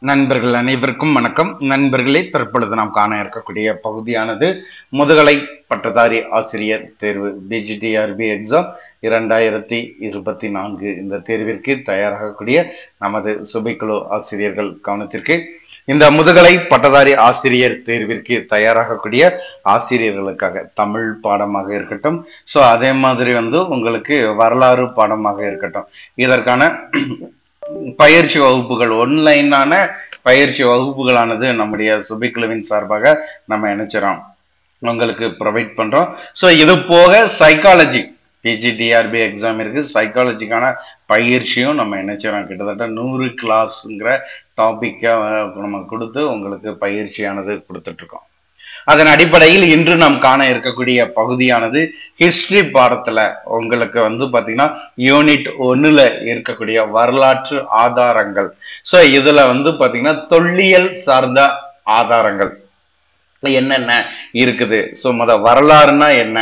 நண்பர்கள் அனைவருக்கும் வணக்கம். நண்பர்களே, தற்பொழுது நாம் காண இருக்கக்கூடிய பகுதியானது முதுகலை பட்டதாரி ஆசிரியர் தேர்வு பிஜிடிஆர்பி எக்ஸாம் 2024 இந்த தேர்விற்கு தயாராகக்கூடிய நமது சுபைக்குழு ஆசிரியர்கள் கவனத்திற்கு. இந்த முதுகலை பட்டதாரி ஆசிரியர் தேர்விற்கு தயாராகக்கூடிய ஆசிரியர்களுக்காக தமிழ் பாடமாக இருக்கட்டும், ஸோ அதே மாதிரி உங்களுக்கு வரலாறு பாடமாக இருக்கட்டும், இதற்கான பயிற்சி வகுப்புகள், ஒன்லைனான பயிற்சி வகுப்புகளானது நம்முடைய சுபிக்குழுவின் சார்பாக நம்ம நினைச்சிடறோம் உங்களுக்கு ப்ரொவைட் பண்றோம். ஸோ இது போக சைக்காலஜி பிஜிடிஆர்பி எக்ஸாம் இருக்கு, சைக்காலஜிக்கான பயிற்சியும் நம்ம நினைச்சிடறோம். கிட்டத்தட்ட 100 கிளாஸ்ங்கிற டாபிக்கை நம்ம கொடுத்து உங்களுக்கு பயிற்சியானது கொடுத்துட்டு இருக்கோம். அதன் அடிப்படையில் இன்று நாம் காண இருக்கக்கூடிய பகுதியானது ஹிஸ்டரி பாடத்துல உங்களுக்கு பாத்தீங்கன்னா யூனிட் 1ல இருக்கக்கூடிய வரலாற்று ஆதாரங்கள். ஸோ இதுல பாத்தீங்கன்னா தொல்லியல் சார்ந்த ஆதாரங்கள் என்னென்ன இருக்குது. ஸோ வரலாறுனா என்ன,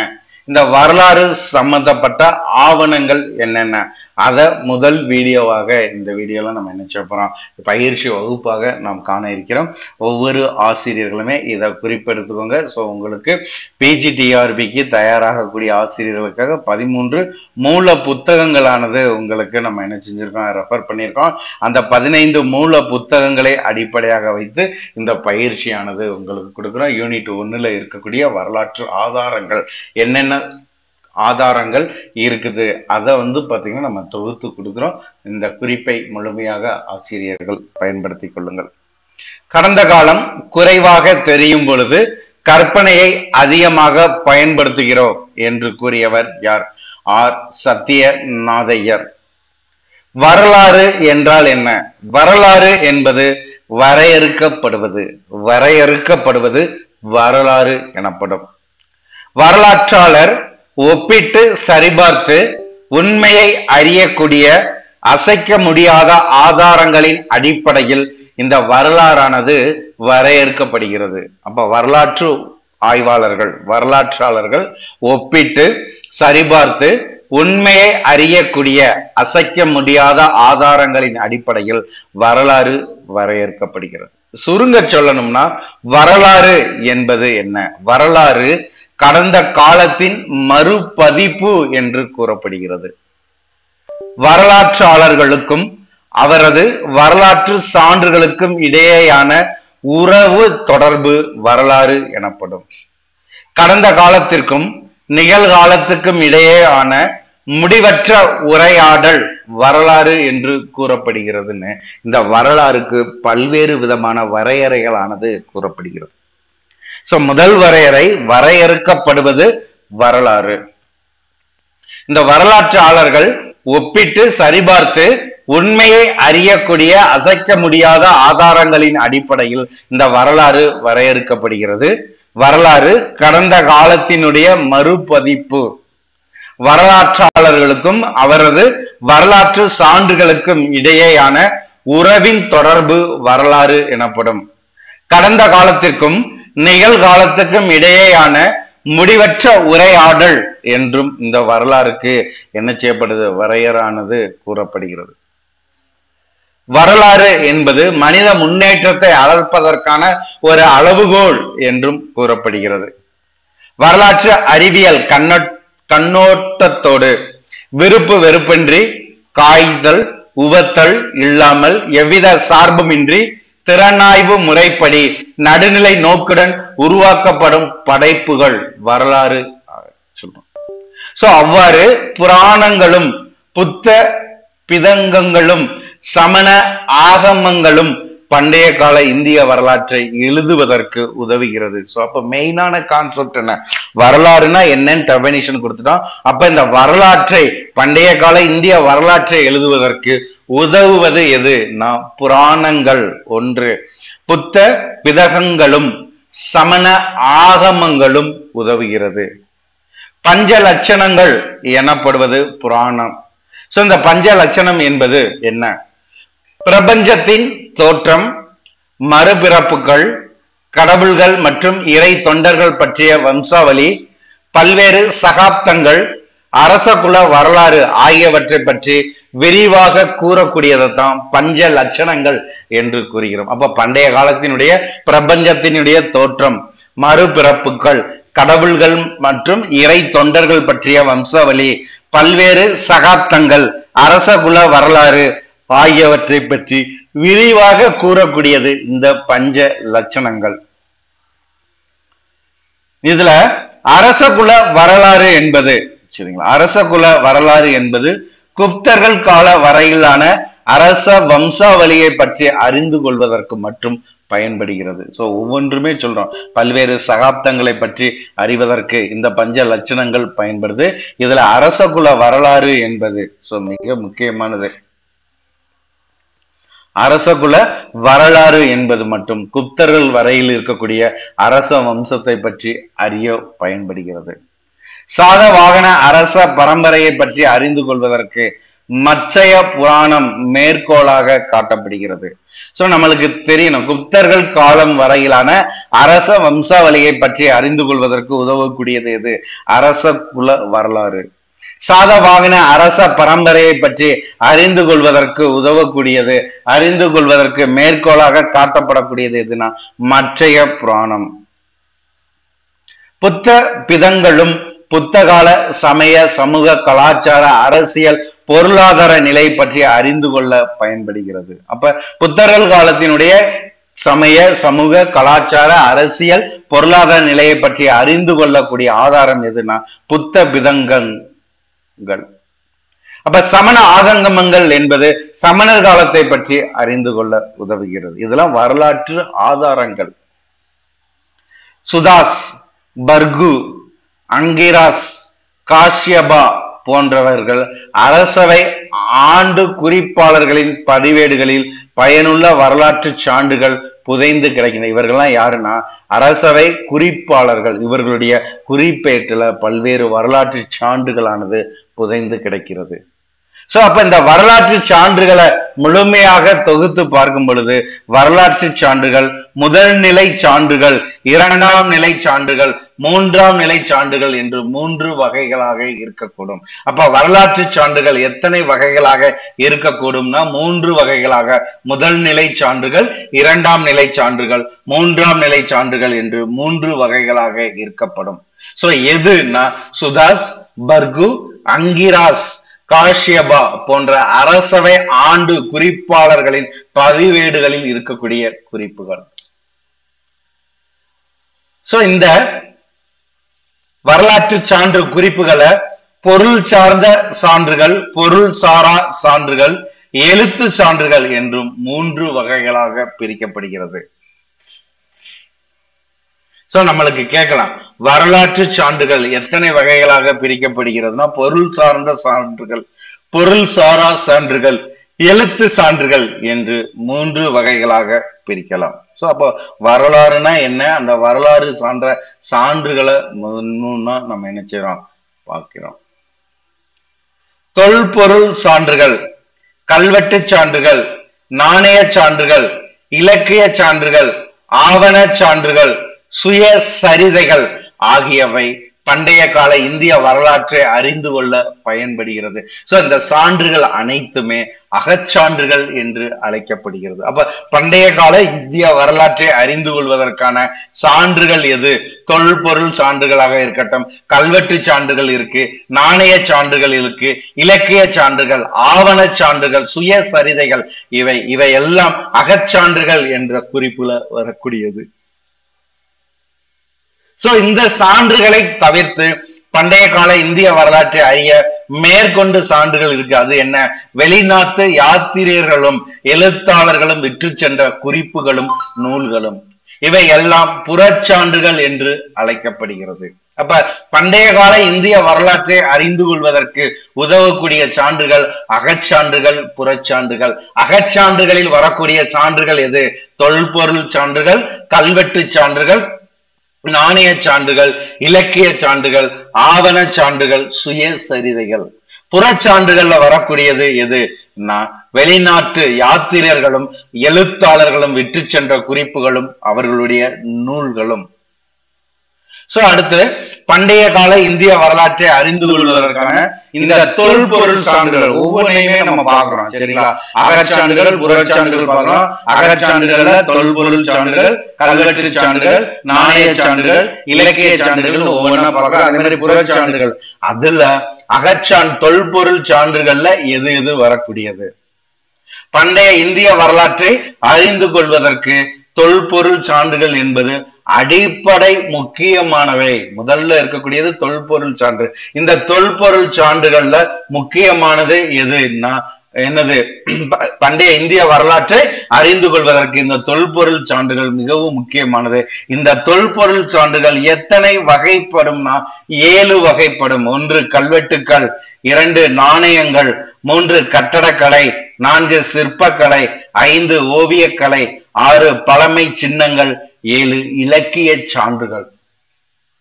இந்த வரலாறு சம்பந்தப்பட்ட ஆவணங்கள் என்னென்ன, அதை முதல் வீடியோவாக இந்த வீடியோல நம்ம நினைச்ச போறோம், பயிற்சி வகுப்பாக நாம் காண இருக்கிறோம். ஒவ்வொரு ஆசிரியர்களுமே இதை குறிப்பெடுத்துக்கோங்க. ஸோ உங்களுக்கு பிஜிடிஆர்பிக்கு தயாராகக்கூடிய ஆசிரியர்களுக்காக 13 மூல புத்தகங்களானது உங்களுக்கு நம்ம என்ன செஞ்சிருக்கோம், ரெஃபர் பண்ணியிருக்கோம். அந்த 15 மூல புத்தகங்களை அடிப்படையாக வைத்து இந்த பயிற்சியானது உங்களுக்கு கொடுக்குறோம். யூனிட் 1ல இருக்கக்கூடிய வரலாற்று ஆதாரங்கள் என்னென்ன ஆதாரங்கள் இருக்குது அதை பாத்தீங்கன்னா நம்ம தொகுத்து கொடுக்கிறோம். இந்த குறிப்பை முழுமையாக ஆசிரியர்கள் பயன்படுத்தி கொள்ளுங்கள். கடந்த காலம் குறைவாக தெரியும் பொழுது கற்பனையை அதிகமாக பயன்படுத்துகிறோம் என்று கூறியவர் யார்? ஆர் சத்யநாதையர். வரலாறு என்றால் என்ன? வரலாறு என்பது வரையறுக்கப்படுவது வரலாறு எனப்படும். வரலாற்றாளர் ஒப்பிட்டு சரிபார்த்து உண்மையை அறியக்கூடிய அசைக்க முடியாத ஆதாரங்களின் அடிப்படையில் இந்த வரலாறானது வரையறுக்கப்படுகிறது. அப்ப வரலாற்று ஆய்வாளர்கள், வரலாற்றாளர்கள் ஒப்பிட்டு சரிபார்த்து உண்மையை அறியக்கூடிய அசைக்க முடியாத ஆதாரங்களின் அடிப்படையில் வரலாறு வரையறுக்கப்படுகிறது. சுருங்க சொல்லணும்னா வரலாறு என்பது என்ன? வரலாறு கடந்த காலத்தின் மறுபதிப்பு என்று கூறப்படுகிறது. வரலாற்றாளர்களுக்கும் அவரது வரலாற்று சான்றுகளுக்கும் இடையேயான உறவு தொடர்பு வரலாறு எனப்படும். கடந்த காலத்திற்கும் நிகழ்காலத்துக்கும் இடையேயான முடிவற்ற உரையாடல் வரலாறு என்று கூறப்படுகிறதுன்னு இந்த வரலாறுக்கு பல்வேறு விதமான வரையறைகளானது கூறப்படுகிறது. சோ முதல் வரையறை, வரையறுக்கப்படுவது வரலாறு. இந்த வரலாற்றாளர்கள் ஒப்பிட்டு சரிபார்த்து உண்மையை அறியக்கூடிய அசைக்க முடியாத ஆதாரங்களின் அடிப்படையில் இந்த வரலாறு வரையறுக்கப்படுகிறது. வரலாறு கடந்த காலத்தினுடைய மறுபதிப்பு. வரலாற்றாளர்களுக்கும் அவரது வரலாற்று சான்றுகளுக்கும் இடையேயான உறவின் தொடர்பு வரலாறு எனப்படும். கடந்த காலத்திற்கும் நிகழ்காலத்துக்கும் இடையேயான முடிவற்ற உரையாடல் என்றும் இந்த வரலாறுக்கு என்ன செய்யப்படுது, வரையறானது கூறப்படுகிறது. வரலாறு என்பது மனித முன்னேற்றத்தை அளப்பதற்கான ஒரு அளவுகோல் என்றும் கூறப்படுகிறது. வரலாற்று அறிவியல் கண்ணோட்டத்தோடு விருப்பு வெறுப்பின்றி காய்தல் உவத்தல் இல்லாமல் எவ்வித சார்புமின்றி திறனாய்வு முறைப்படி நடுநிலை நோக்குடன் உருவாக்கப்படும் படைப்புகள் வரலாறு சொல்றோம். சோ அவ்வாறு புராணங்களும் புத்த பிதங்கங்களும் சமண ஆகமங்களும் பண்டைய கால இந்திய வரலாற்றை எழுதுவதற்கு உதவுகிறது. சோ அப்ப மெயினான கான்செப்ட் என்ன? வரலாறுனா என்னன்னு டெஃபினிஷன் கொடுத்துட்டோம். அப்ப இந்த வரலாற்றை, பண்டைய கால இந்திய வரலாற்றை எழுதுவதற்கு உதவுவது எது? புராணங்கள் ஒன்று, புத்த பிதகங்களும் சமண ஆகமங்களும் உதவுகிறது. பஞ்ச லட்சணங்கள் எனப்படுவது புராணம். சோ இந்த பஞ்ச லட்சணம் என்பது என்ன? பிரபஞ்சத்தின் தோற்றம், மறுபிறப்புகள், கடவுள்கள் மற்றும் இறை தொண்டர்கள் பற்றிய வம்சாவளி, பல்வேறு சகாப்தங்கள், அரச குல வரலாறு ஆகியவற்றை பற்றி விரிவாக கூறக்கூடியதைத்தான் பஞ்ச லட்சணங்கள் என்று கூறுகிறோம். அப்ப பண்டைய காலத்தினுடைய பிரபஞ்சத்தினுடைய தோற்றம், மறுபிறப்புகள், கடவுள்கள் மற்றும் இறை தொண்டர்கள் பற்றிய வம்சாவளி, பல்வேறு சகாப்தங்கள், அரச குல வரலாறு ஆகியவற்றை பற்றி விரிவாக கூறக்கூடியது இந்த பஞ்ச லட்சணங்கள். இதுல அரச குல வரலாறு என்பது சரிங்களா, அரச குல வரலாறு என்பது குப்தர்கள் கால வரையிலான அரச வம்சாவளியை பற்றி அறிந்து கொள்வதற்கு மட்டும் பயன்படுகிறது. சோ ஒவ்வொன்றுமே சொல்றோம், பல்வேறு சகாப்தங்களை பற்றி அறிவதற்கு இந்த பஞ்ச லட்சணங்கள் பயன்படுது. இதுல அரச குல வரலாறு என்பது மிக முக்கியமானது. அரச குல வரலாறு என்பது மட்டும் குப்தர்கள் வரையில் இருக்கக்கூடிய அரச வம்சத்தை பற்றி அறிய பயன்படுகிறது. சாதவாகன அரச பரம்பரையை பற்றி அறிந்து கொள்வதற்கு மச்சய புராணம் மேற்கோளாக காட்டப்படுகிறது. சோ நம்மளுக்கு தெரியணும், குப்தர்கள் காலம் வரையிலான அரச வம்சாவளியை பற்றி அறிந்து கொள்வதற்கு உதவக்கூடியது எது? அரச குல வரலாறு. சாதவாகன அரச பரம்பரையை பற்றி அறிந்து கொள்வதற்கு உதவக்கூடியது, அறிந்து கொள்வதற்கு மேற்கோளாக காட்டப்படக்கூடியது எதுனா மச்சய புராணம். புத்த பிதங்களும் புத்தகால சமய சமூக கலாச்சார அரசியல் பொருளாதார நிலை பற்றி அறிந்து கொள்ள பயன்படுகிறது. அப்ப புத்தர்கள் காலத்தினுடைய சமய சமூக கலாச்சார அரசியல் பொருளாதார நிலையை பற்றி அறிந்து கொள்ளக்கூடிய ஆதாரம் எதுனா புத்த பிதங்கள். அப்ப சமண ஆகங்கமங்கள் என்பது சமணர் காலத்தை பற்றி அறிந்து கொள்ள உதவுகிறது. இதெல்லாம் வரலாற்று ஆதாரங்கள். சுதாஸ், பர்கு, அங்கிராஸ், காஷ்யபா போன்றவர்கள் அரசவை ஆண்டு குறிப்பாளர்களின் பதிவேடுகளில் பயனுள்ள வரலாற்று சான்றுகள் புதைந்து கிடைக்கின்றன. இவர்கள்லாம் யாருன்னா அரசவை குறிப்பாளர்கள். இவர்களுடைய குறிப்பேட்டுல பல்வேறு வரலாற்று சான்றுகளானது புதைந்து கிடைக்கிறது. சோ அப்ப இந்த வரலாற்று சான்றுகளை முழுமையாக தொகுத்து பார்க்கும் பொழுது வரலாற்று சான்றுகள் முதல் நிலை சான்றுகள், இரண்டாம் நிலை சான்றுகள், மூன்றாம் நிலை சான்றுகள் என்று 3 வகைகளாக இருக்கக்கூடும். அப்ப வரலாற்று சான்றுகள் எத்தனை வகைகளாக இருக்கக்கூடும்னா 3 வகைகளாக, முதல் நிலை சான்றுகள், இரண்டாம் நிலை சான்றுகள், மூன்றாம் நிலை சான்றுகள் என்று 3 வகைகளாக இருக்கப்படும். சோ எதுனா சுதாஸ், பர்கு, அங்கிராஸ், காஷ்யபா போன்ற அரசவை ஆண்டு குறிப்பாளர்களின் பதிவேடுகளில் இருக்கக்கூடிய குறிப்புகள். சோ இந்த வரலாற்று சான்று குறிப்புகளை பொருள் சார்ந்த சான்றுகள், பொருள் சாரா சான்றுகள், எழுத்து சான்றுகள் என்றும் 3 வகைகளாக பிரிக்கப்படுகிறது. சோ நம்மளுக்கு கேட்கலாம், வரலாற்று சான்றுகள் எத்தனை வகைகளாக பிரிக்கப்படுகிறதுனா பொருள் சார்ந்த சான்றுகள், பொருள் சாரா சான்றுகள், எழுத்து சான்றுகள் என்று 3 வகைகளாக பிரிக்கலாம். சோ அப்போ வரலாறுனா என்ன, அந்த வரலாறு சான்ற சான்றுகளை நம்ம என்ன செய்யறோம் பார்க்கிறோம். தொல்பொருள் சான்றுகள், கல்வெட்டு சான்றுகள், நாணய சான்றுகள், இலக்கிய சான்றுகள், ஆவண சான்றுகள், சுய சரிதைகள் ஆகியவை பண்டைய கால இந்திய வரலாற்றை அறிந்து கொள்ள பயன்படுகிறது. சோ இந்த சான்றுகள் அனைத்துமே அகச்சான்றுகள் என்று அழைக்கப்படுகிறது. அப்ப பண்டைய கால இந்திய வரலாற்றை அறிந்து கொள்வதற்கான சான்றுகள் எது? தொல்பொருள் சான்றுகளாக இருக்கட்டும், கல்வெட்டு சான்றுகள் இருக்கு, நாணய சான்றுகள் இருக்கு, இலக்கிய சான்றுகள், ஆவண சான்றுகள், சுய சரிதைகள், இவை எல்லாம் அகச்சான்றுகள் என்ற குறிப்புல வரக்கூடியது. சோ இந்த சான்றுகளை தவிர்த்து பண்டைய கால இந்திய வரலாற்றை அறிய மேற்கொண்டு சான்றுகள் இருக்கு. அது என்ன? வெளிநாட்டு யாத்திரியர்களும் எழுத்தாளர்களும் விற்று சென்ற குறிப்புகளும் நூல்களும். இவை எல்லாம் புறச்சான்றுகள் என்று அழைக்கப்படுகிறது. அப்ப பண்டைய கால இந்திய வரலாற்றை அறிந்து கொள்வதற்கு உதவக்கூடிய சான்றுகள் அகச்சான்றுகள், புறச்சான்றுகள். அகச்சான்றுகளில் வரக்கூடிய சான்றுகள் எது? தொல்பொருள் சான்றுகள், கல்வெட்டு சான்றுகள், நாணய சான்றுகள், இலக்கிய சான்றுகள், ஆவண சான்றுகள், சுய சரிதைகள். புறச்சான்றுகள்ல வரக்கூடியது எது? வெளிநாட்டு யாத்திரியர்களும் எழுத்தாளர்களும் விற்று சென்ற குறிப்புகளும் அவர்களுடைய நூல்களும். சோ அடுத்து பண்டைய கால இந்திய வரலாற்றை அறிந்து கொள்வதற்கான இந்த தொல்பொருள் சான்றுகள் ஒவ்வொன்றையுமே நம்ம பார்க்கிறோம். சரிங்களா? அகச்சான்றுகள், புறச்சான்றுகள் பார்க்கிறோம். அகச்சான்றுகள்ல தொல்பொருள் சான்றுகள், கல்வெட்டு சான்றுகள், நாணய சான்றுகள், இலக்கிய சான்றுகள் ஒவ்வொன்றா பார்க்கிறோம். அதே மாதிரி புறச்சான்றுகள், அதுல தொல்பொருள் சான்றுகள்ல எது எது வரக்கூடியது? பண்டைய இந்திய வரலாற்றை அறிந்து கொள்வதற்கு தொல்பொருள் சான்றுகள் என்பது அடிப்படை முக்கியமானவை. முதல்ல இருக்கக்கூடியது தொல்பொருள் சான்று. இந்த தொல்பொருள் சான்றுகள்ல முக்கியமானது எதுன்னா என்னது? பண்டைய இந்திய வரலாற்றை அறிந்து கொள்வதற்கு இந்த தொல்பொருள் சான்றுகள் மிகவும் முக்கியமானது. இந்த தொல்பொருள் சான்றுகள் எத்தனை வகைப்படும்னா 7 வகைப்படும். 1 கல்வெட்டுக்கள், 2 நாணயங்கள், 3 கட்டடக்கலை, 4 சிற்பக்கலை, 5 ஓவியக்கலை, 6 பழமை சின்னங்கள், 7 இலக்கிய சான்றுகள்.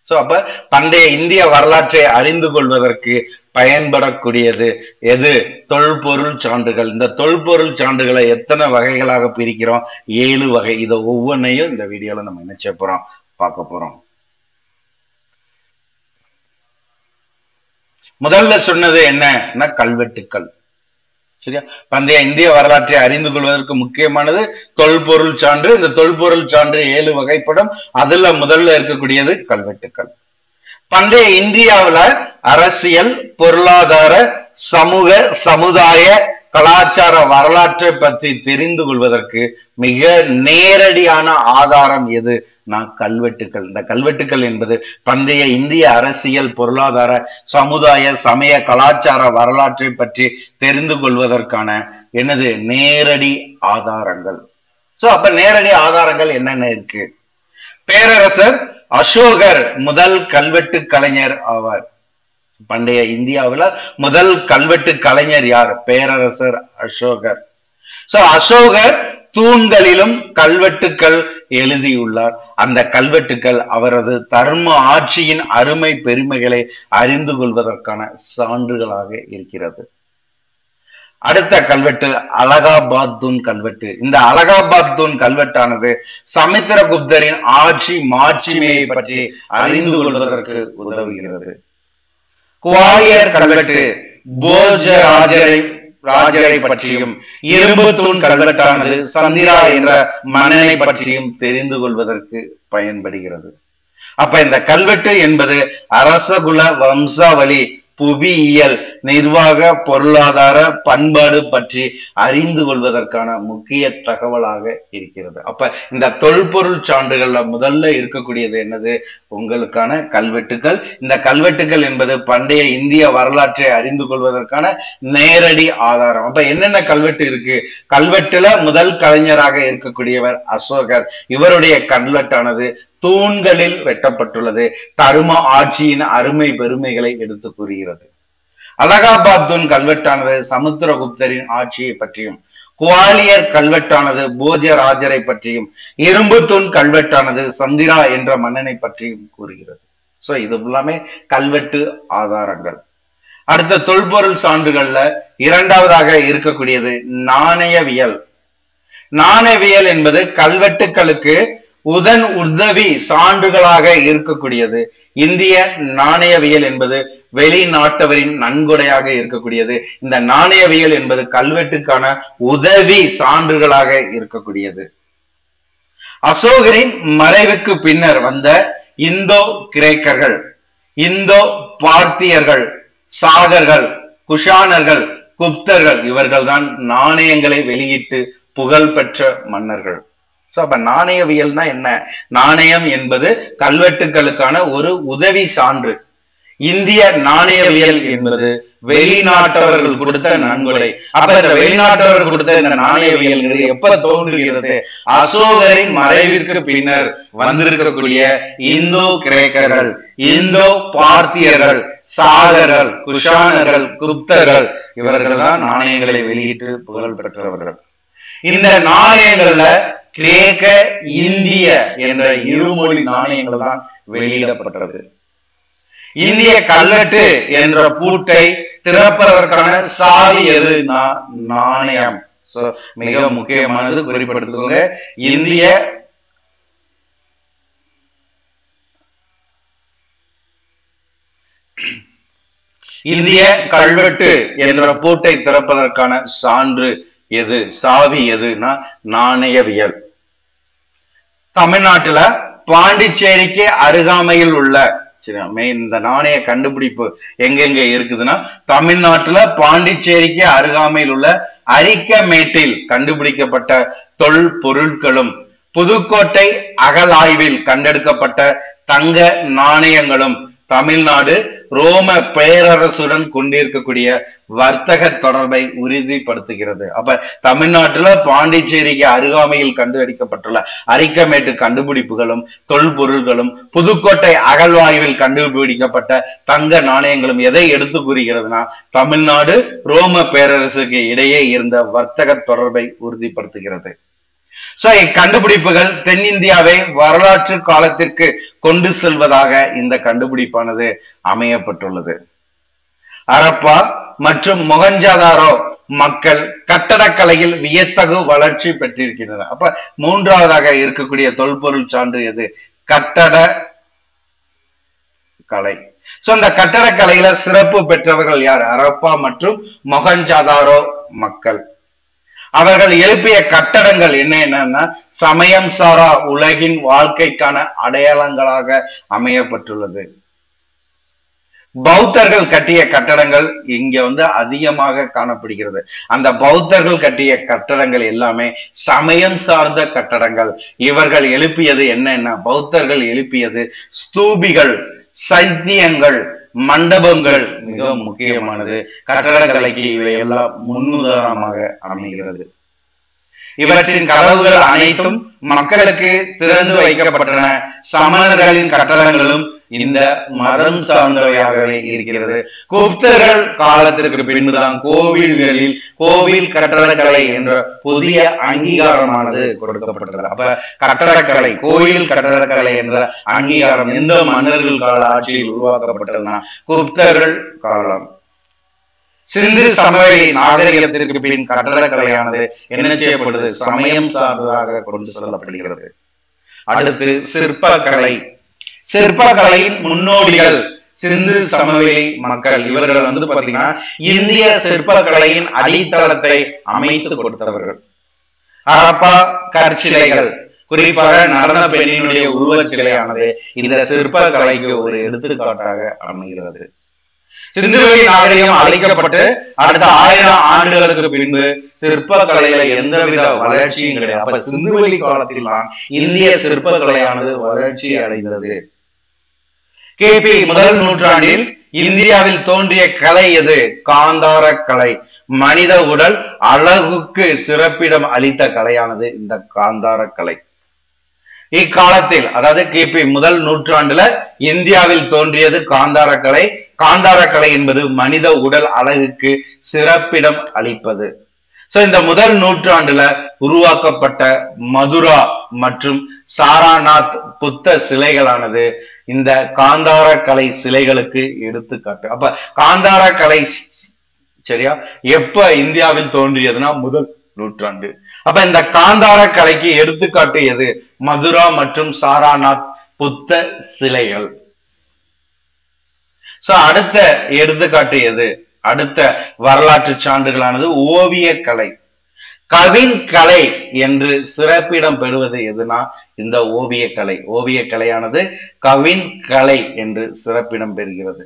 சோ அப்ப பண்டைய இந்திய வரலாற்றை அறிந்து கொள்வதற்கு பயன்படக்கூடியது எது? தொல்பொருள் சான்றுகள். இந்த தொல்பொருள் சான்றுகளை எத்தனை வகைகளாக பிரிக்கிறோம்? 7 வகை. இதை ஒவ்வொன்றையும் இந்த வீடியோல நம்ம என்ன செய்ய போறோம்? பார்க்க போறோம். முதல்ல சொன்னது என்ன? கல்வெட்டுக்கள். சரியா? பண்டைய இந்திய வரலாற்றை அறிந்து கொள்வதற்கு முக்கியமானது தொல்பொருள் சான்று. இந்த தொல்பொருள் சான்று 7 வகைப்படும். அதுல முதல்ல இருக்கக்கூடியது கல்வெட்டுக்கள். பண்டைய இந்தியாவுல அரசியல், பொருளாதார, சமூக, சமுதாய, கலாச்சார வரலாற்றை பற்றி தெரிந்து கொள்வதற்கு மிக நேரடியான ஆதாரம் எது? கல்வெட்டுக்கள். இந்த கல்வெட்டுக்கள் என்பது பண்டைய இந்திய அரசியல், பொருளாதார, சமுதாய, சமய, கலாச்சார வரலாற்றை பற்றி தெரிந்து கொள்வதற்கான என்னது? நேரடி ஆதாரங்கள். சோ அப்ப நேரடி ஆதாரங்கள் என்னென்ன இருக்கு? பேரரசர் அசோகர் முதல் கல்வெட்டு கலைஞர் ஆவார். பண்டைய இந்தியாவில் முதல் கல்வெட்டு கலைஞர் யார்? பேரரசர் அசோகர். சோ அசோகர் தூண்களிலும் கல்வெட்டுக்கள் எழுதியுள்ளார். அந்த கல்வெட்டுக்கள் அவரது தர்ம ஆட்சியின் அருமை பெருமைகளை அறிந்து கொள்வதற்கான சான்றுகளாக இருக்கிறது. அடுத்த கல்வெட்டு அலகாபாத் தூண் கல்வெட்டு. இந்த அலகாபாத் தூண் கல்வெட்டானது சமுத்திரகுப்தரின் ஆட்சி மாட்சிமையை பற்றி அறிந்து கொள்வதற்கு உதவுகிறது. குவாலியர் கல்வெட்டு ராஜரை பற்றியும், இரும்பு தூண் கல்வெட்டானது சந்திரா என்ற மன்னனை பற்றியும் தெரிந்து கொள்வதற்கு பயன்படுகிறது. அப்ப இந்த கல்வெட்டு என்பது அரசகுல வம்சாவளி, புவியியல், நிர்வாக, பொருளாதார, பண்பாடு பற்றி அறிந்து கொள்வதற்கான முக்கிய தகவலாக இருக்கிறது. அப்ப இந்த தொல்பொருள் சான்றுகள்ல முதல்ல இருக்கக்கூடியது என்னது? உங்களுக்கான கல்வெட்டுக்கள். இந்த கல்வெட்டுகள் என்பது பண்டைய இந்திய வரலாற்றை அறிந்து கொள்வதற்கான நேரடி ஆதாரம். அப்ப என்னென்ன கல்வெட்டு இருக்கு? கல்வெட்டுல முதல் கலைஞராக இருக்கக்கூடியவர் அசோகர். இவருடைய கல்வெட்டானது தூண்களில் வெட்டப்பட்டுள்ளது. தரும ஆட்சியின் அருமை பெருமைகளை எடுத்து கூறுகிறது. அலகாபாத் தூண் கல்வெட்டானது சமுத்திரகுப்தரின் ஆட்சியை பற்றியும், குவாலியர் கல்வெட்டானது போஜராஜரை பற்றியும், இரும்பு தூண் கல்வெட்டானது சந்திரா என்ற மன்னனை பற்றியும் கூறுகிறது. சோ இது எல்லாமே கல்வெட்டு ஆதாரங்கள். அடுத்த தொல்பொருள் சான்றுகள்ல இரண்டாவதாக இருக்கக்கூடியது நாணயவியல். நாணயவியல் என்பது கல்வெட்டுகளுக்கு உதவி சான்றுகளாக இருக்கக்கூடியது. இந்திய நாணயவியல் என்பது வெளிநாட்டவரின் நன்கொடையாக இருக்கக்கூடியது. இந்த நாணயவியல் என்பது கல்வெட்டுக்கான உதவி சான்றுகளாக இருக்கக்கூடியது. அசோகரின் மறைவுக்கு பின்னர் வந்த இந்தோ கிரேக்கர்கள், இந்தோ பார்த்தியர்கள், சாகர்கள், குஷானர்கள், குப்தர்கள் இவர்கள் தான் நாணயங்களை வெளியிட்டு புகழ் பெற்ற மன்னர்கள். சோ அப்ப நாணயவியல்னா என்ன? நாணயம் என்பது கல்வெட்டுகளுக்கான ஒரு உதவி சான்று. இந்திய நாணயவியல் என்பது வெளிநாட்டவர்கள் கொடுத்த நன்கொடை. அப்ப இந்த வெளிநாட்டவர்கள் கொடுத்த இந்த நாணயவியல் எப்ப தோன்றுகிறது? அசோகரின் மறைவிற்கு பின்னர் வந்திருக்கக்கூடிய இந்தோ கிரேக்கர்கள், இந்தோ பார்த்தியர்கள், சாகர்கள், குஷானர்கள், குப்தர்கள் இவர்கள் தான் நாணயங்களை வெளியிட்டு புகழ் பெற்றவர்கள். இந்த நாணயங்கள்ல கிரேக்க, இந்திய என்ற இருமொழி நாணயங்கள் தான் வெளியிடப்பட்டது. இந்திய கல்வெட்டு என்ற பூட்டை திறப்பதற்கான சாவி எதுனா நாணயம். மிக முக்கியமானது, குறிப்பிடுத்துக்கோங்க. இந்திய கல்வெட்டு என்ற பூட்டை திறப்பதற்கான சான்று எது, சாவி எதுனா நாணயவியல். தமிழ்நாட்டுல பாண்டிச்சேரிக்கு அருகாமையில் உள்ள இந்த நாணய கண்டுபிடிப்பு எங்கெங்க இருக்குதுன்னா, தமிழ்நாட்டுல பாண்டிச்சேரிக்கு அருகாமையில் உள்ள அரிக்கமேட்டில் கண்டுபிடிக்கப்பட்ட தொல்பொருட்களும், புதுக்கோட்டை அகழாய்வில் கண்டெடுக்கப்பட்ட தங்க நாணயங்களும் தமிழ்நாடு ரோம பேரரசுடன் கொண்டிருக்கக்கூடிய வர்த்தக தொடர்பை உறுதிப்படுத்துகிறது. அப்ப தமிழ்நாட்டுல பாண்டிச்சேரிக்கு அருகாமையில் கண்டுபிடிக்கப்பட்டுள்ள அரிக்கமேட்டு கண்டுபிடிப்புகளும் தொல்பொருள்களும், புதுக்கோட்டை அகழ்வாய்வில் கண்டுபிடிக்கப்பட்ட தங்க நாணயங்களும் எதை எடுத்து கூறுகிறதுனா, தமிழ்நாடு ரோம பேரரசுக்கு இடையே இருந்த வர்த்தக தொடர்பை உறுதிப்படுத்துகிறது. சோ இக்கண்டுபிடிப்புகள் தென்னிந்தியாவை வரலாற்று காலத்திற்கு கொண்டு செல்வதாக இந்த கண்டுபிடிப்பானது அமையப்பட்டுள்ளது. ஹரப்பா மற்றும் மொஹஞ்சதாரோ மக்கள் கட்டடக்கலையில் வியத்தகு வளர்ச்சி பெற்றிருக்கின்றனர். அப்ப மூன்றாவதாக இருக்கக்கூடிய தொல்பொருள் சான்று எது, கட்டட கலை. சோ இந்த கட்டடக்கலையில சிறப்பு பெற்றவர்கள் யார், ஹரப்பா மற்றும் மொஹஞ்சதாரோ மக்கள். அவர்கள் எழுப்பிய கட்டடங்கள் என்னன்னா சமயம் சாரா உலகின் வாழ்க்கைக்கான அடையாளங்களாக அமையப்பட்டுள்ளது. பௌத்தர்கள் கட்டிய கட்டடங்கள் இங்க அதிகமாக காணப்படுகிறது. அந்த பௌத்தர்கள் கட்டிய கட்டடங்கள் எல்லாமே சமயம் சார்ந்த கட்டடங்கள். இவர்கள் எழுப்பியது என்னன்னா, பௌத்தர்கள் எழுப்பியது ஸ்தூபிகள், சைத்தியங்கள், மண்டபங்கள் மிக முக்கியமானது. கட்டடக்கலைக்கு இவை எல்லாம் முன்னுதாரணமாக அமைகிறது. இவற்றின் கதவுகள் அனைத்தும் மக்களுக்கு திறந்து வைக்கப்பட்டன. சமணர்களின் கட்டடங்களும் இந்த மதம் சார்ந்தவையாகவே இருக்கிறது. குப்தர்கள் காலத்திற்கு பின்புதான் கோவில்களில் கோவில் கட்டடக்கலை என்ற புதிய அங்கீகாரமானது கொடுக்கப்பட்டது. அப்ப கட்டடக்கலை, கோயில் கட்டடக்கலை என்ற அங்கீகாரம் எந்த மன்னர்கள் கால ஆட்சியில் உருவாக்கப்பட்டதுன்னா குப்தர்கள் காலம். சிந்து சமவெளி நாகரிகத்திற்கு பின் கட்டடக்கலையானது என்ன செய்யப்படுது, சமயம் சார்ந்ததாக கொண்டு செல்லப்படுகிறது. அடுத்து சிற்பக்கலை. சிற்பக்கலையின் முன்னோடிகள் சிந்து சமவெளி மக்கள். இவர்கள் பாத்தீங்கன்னா இந்திய சிற்பக்கலையின் அடித்தளத்தை அமைத்து கொடுத்தவர்கள். ஹரப்பா கற்சிலைகள், குறிப்பாக நடன பெண்ணினுடைய உருவச் சிலையானது இந்த சிற்பக்கலைக்கு ஒரு எடுத்துக்காட்டாக அமைகிறது. சிந்துவெளி நாகரிகம் அழைக்கப்பட்டு அடுத்த 1000 ஆண்டுகளுக்கு பின்பு சிற்பக்கலையில எந்தவித வளர்ச்சியும் கிடையாது. அப்ப சிந்துவெளி காலத்தில் தான் இந்திய சிற்பக்கலையானது வளர்ச்சி அடைந்தது. கிபி முதல் நூற்றாண்டில் இந்தியாவில் தோன்றிய கலை எது, காந்தார கலை. மனித உடல் அழகுக்கு சிறப்பிடம் அளித்த கலையானது இந்த காந்தார கலை. இக்காலத்தில், அதாவது கிபி முதல் நூற்றாண்டுல இந்தியாவில் தோன்றியது காந்தார கலை. காந்தார கலை என்பது மனித உடல் அழகுக்கு சிறப்பிடம் அளிப்பது. சோ இந்த முதல் நூற்றாண்டுல உருவாக்கப்பட்ட மதுரா மற்றும் சாராநாத் புத்த சிலைகளானது இந்த காந்தார கலை சிலைகளுக்கு எடுத்துக்காட்டு. அப்ப காந்தார கலை சரியா எப்ப இந்தியாவில் தோன்றியதுன்னா முதல் நூற்றாண்டு. அப்ப இந்த காந்தார கலைக்கு எடுத்துக்காட்டு எது, மதுரா மற்றும் சாராநாத் புத்த சிலைகள். சோ அடுத்த எடுத்துக்காட்டு எது, அடுத்த வரலாற்று சான்றுகளானது ஓவிய கலை. கவின் கலை என்று சிறப்பிடம் பெறுவது எதுனா இந்த ஓவிய கலை. ஓவிய கலையானது கவின் கலை என்று சிறப்பிடம் பெறுகிறது.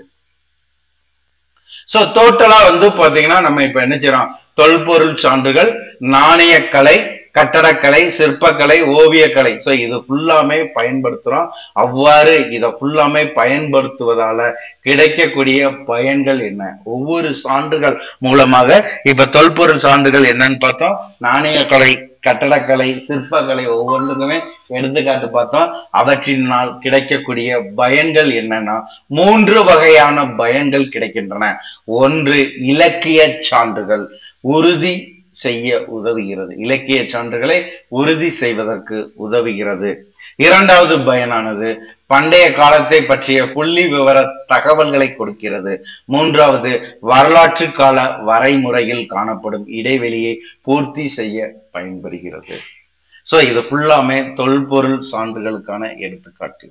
சோ டோட்டலா பாத்தீங்கன்னா நம்ம இப்ப என்ன செய்யறோம், தொல்பொருள் சான்றுகள், நாணய கலை, கட்டடக்கலை, சிற்பக்கலை, ஓவியக்கலை. சோ இது ஃபுல்லாமே பயன்படுத்துறோம். அவ்வாறு இதை ஃபுல்லாமே பயன்படுத்துவதால கிடைக்கக்கூடிய பயன்கள் என்ன, ஒவ்வொரு சான்றுகள் மூலமாக இப்ப தொல்பொருள் சான்றுகள் என்னன்னு பார்த்தோம், நாணயக்கலை, கட்டடக்கலை, சிற்பக்கலை ஒவ்வொன்றுக்குமே எடுத்துக்காட்டு பார்த்தோம். அவற்றினால் கிடைக்கக்கூடிய பயன்கள் என்னன்னா 3 வகையான பயன்கள் கிடைக்கின்றன. ஒன்று இலக்கிய சான்றுகள் உறுதி செய்ய உதவுகிறது, இலக்கிய சான்றுகளை உறுதி செய்வதற்கு உதவுகிறது. இரண்டாவது பயனானது பண்டைய காலத்தை பற்றிய புள்ளி விவர தகவல்களை கொடுக்கிறது. மூன்றாவது வரலாற்று கால வரைமுறையில் காணப்படும் இடைவெளியை பூர்த்தி செய்ய பயன்படுகிறது. சோ இது ஃபுல்லாமே தொல்பொருள் சான்றுகளுக்கான எடுத்துக்காட்டு.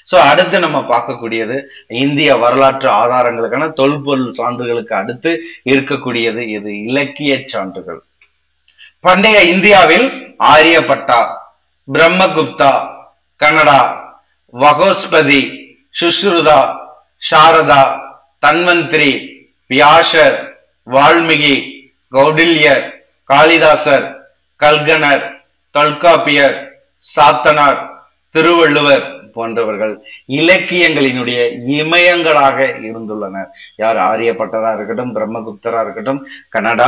சோ அடுத்து நம்ம பார்க்கக்கூடியது இந்திய வரலாற்று ஆதாரங்களுக்கான தொல்பொருள் சான்றுகளுக்கு அடுத்து இருக்கக்கூடியது இது இலக்கிய சான்றுகள். பண்டைய இந்தியாவில் ஆரியப்பட்டா, பிரம்மகுப்தா, கனடா, வகோஸ்பதி, சுஷ்ருதா, சாரதா, தன்வந்திரி, வியாசர், வால்மீகி, கௌடில்யர், காளிதாசர், கல்கனர், தொல்காப்பியர், சாத்தனார், திருவள்ளுவர் போன்றவர்கள் இலக்கியங்களினுடைய இமயங்களாக இருந்துள்ளனர். யார்? ஆரியப்பட்டதா இருக்கட்டும், பிரம்மகுப்தரா இருக்கட்டும், கனடா,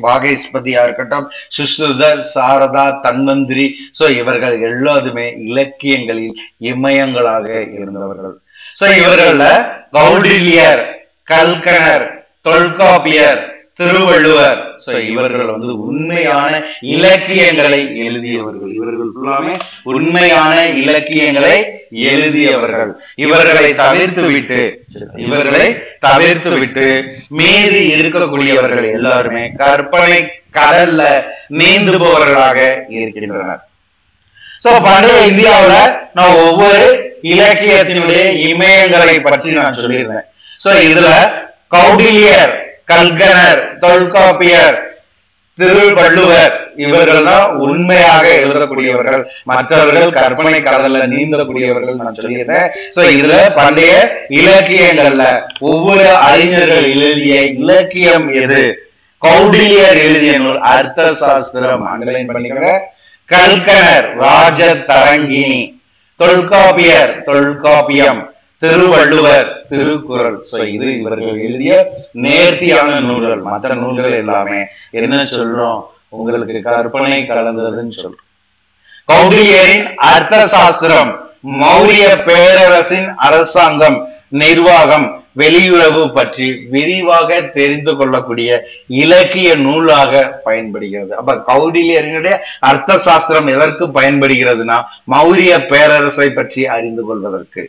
வாகேஸ்பதியா இருக்கட்டும், சுஷ்ருதர், சாரதா, தன்வந்திரி, சோ இவர்கள் எல்லாருமே இலக்கியங்களில் இமயங்களாக இருந்தவர்கள். சோ இவர்கள கௌடில்யர், கல்கனர், தொல்காப்பியர், திருவள்ளுவர், சோ இவர்கள் உண்மையான இலக்கியங்களை எழுதியவர்கள். இவர்கள் எல்லாமே உண்மையான இலக்கியங்களை எழுதியவர்கள். இவர்களை தவிர்த்து விட்டு மீறி இருக்கக்கூடியவர்கள் எல்லாருமே கற்பனை கடல்ல நீந்துபவர்களாக இருக்கின்றனர். சோ பண்டைய இந்தியாவுல நான் ஒவ்வொரு இலக்கியத்தினுடைய இமயங்களை பற்றி நான் சொல்லியிருந்தேன். சோ இதுல கௌடில்யர், கல்கனர், தொல்காப்பியர், திருவள்ளுவர் இவர்கள் தான் உண்மையாக எழுதக்கூடியவர்கள். மற்றவர்கள் கற்பனை கடல்ல நீந்தக்கூடியவர்கள் நான் சொல்லியிருந்தேன். சோ இதுல பண்டைய இலக்கியங்கள்ல ஒவ்வொரு அறிஞர்கள் எழுதிய இலக்கியம் எது? கௌடில்யர் எழுதிய நூல் அர்த்த சாஸ்திரம், அண்டர்லைன் பண்ணிக்கோங்க. கல்கனர் ராஜதரங்கிணி, தொல்காப்பியர் தொல்காப்பியம், திருவள்ளுவர் திருக்குறள். இது இவர்கள் எழுதிய நேர்த்தியான நூல்கள். மற்ற நூல்கள் எல்லாமே என்ன சொல்றோம்? உங்களுக்கு கற்பனை கலந்ததுன்னு சொல்றோம். கௌடில்யரின் அர்த்த சாஸ்திரம் மௌரிய பேரரசின் அரசாங்கம், நிர்வாகம், வெளியுறவு பற்றி விரிவாக தெரிந்து கொள்ளக்கூடிய இலக்கிய நூலாக பயன்படுகிறது. அப்ப கௌடில்யரினுடைய அர்த்த சாஸ்திரம் எதற்கு பயன்படுகிறதுனா மௌரிய பேரரசை பற்றி அறிந்து கொள்வதற்கு.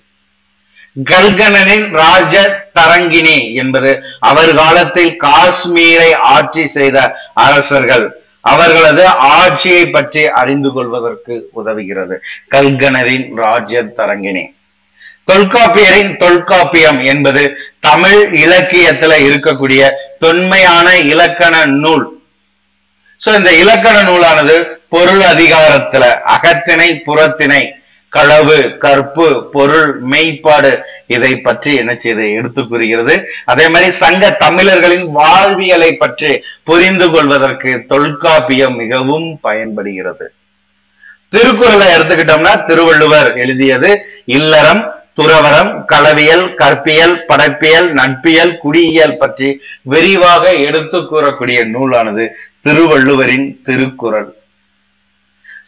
கல்கனனின் ராஜ தரங்கிணி என்பது அவர் காலத்தில் காஷ்மீரை ஆட்சி செய்த அரசர்கள், அவர்களது ஆட்சியை பற்றி அறிந்து கொள்வதற்கு உதவுகிறது. கல்கனரின் ராஜ தரங்கிணி. தொல்காப்பியரின் தொல்காப்பியம் என்பது தமிழ் இலக்கியத்துல இருக்கக்கூடிய தொன்மையான இலக்கண நூல். சோ இந்த இலக்கண நூலானது பொருள் அதிகாரத்துல அகத்திணை, புறத்திணை, களவு, கற்பு, பொருள், மெய்ப்பாடு இதை பற்றி என்ன செய்து எடுத்து கூறுகிறது. அதே மாதிரி சங்க தமிழர்களின் வாழ்வியலை பற்றி புரிந்து கொள்வதற்கு தொல்காப்பியம் மிகவும் பயன்படுகிறது. திருக்குறளை எடுத்துக்கிட்டோம்னா திருவள்ளுவர் எழுதியது இல்லறம், துறவரம், களவியல், கற்பியல், படைப்பியல், நட்பியல், குடியியல் பற்றி விரிவாக எடுத்து கூறக்கூடிய நூலானது திருவள்ளுவரின் திருக்குறள்.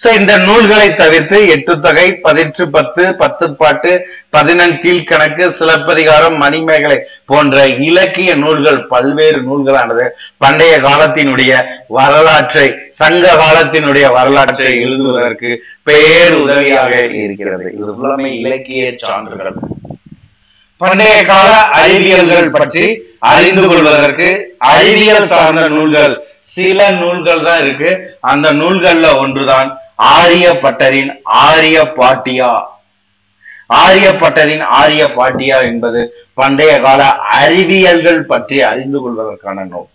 சோ இந்த நூல்களை தவிர்த்து எட்டுத்தொகை, 1810, 10பாட்டு, 11 கீழ்கணக்கு, சிலப்பதிகாரம், மணிமேகலை போன்ற இலக்கிய நூல்கள், பல்வேறு நூல்களானது பண்டைய காலத்தினுடைய வரலாற்றை, சங்க காலத்தினுடைய வரலாற்றை எழுதுவதற்கு பேருதவியாக இருக்கிறது. இது எல்லாமே இலக்கிய சான்றுகள். பண்டைய கால அறிவியல்கள் பற்றி அறிந்து கொள்வதற்கு அறிவியல் சார்ந்த நூல்கள் சில நூல்கள் தான் இருக்கு. அந்த நூல்கள்ல ஒன்றுதான் ஆரியப்பட்டரின் ஆரியபாட்டியா. ஆரியப்பட்டரின் ஆரியபாட்டியா என்பது பண்டைய கால அறிவியல்கள் பற்றி அறிந்து கொள்வதற்கான நூல்.